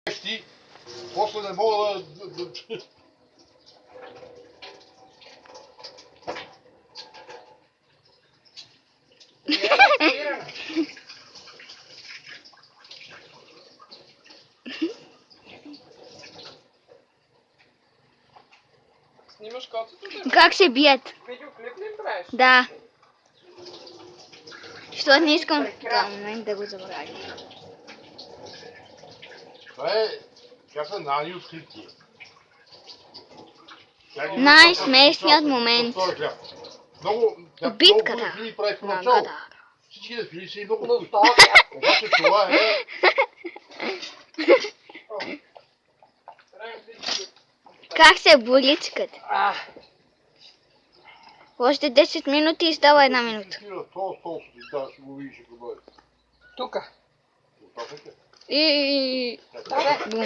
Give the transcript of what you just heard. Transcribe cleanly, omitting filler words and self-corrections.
Ти, после не мога да... Снимаш котото? Как се бият? Видеоклип ли правиш? Да. Защото не искам в този момент да го забравя. Това е... Тя са най-открити. Най-смешният момент. Много... Битката фили прави в на начало. Гадар. Всичките фили са и много Но вкусни. това Обаче това е... Как се боличкат? А, Още 10 минути и става една минута. Това стол ще го видиш, ако бъде. тука. Оттатък е. И... Да, бе. Бум.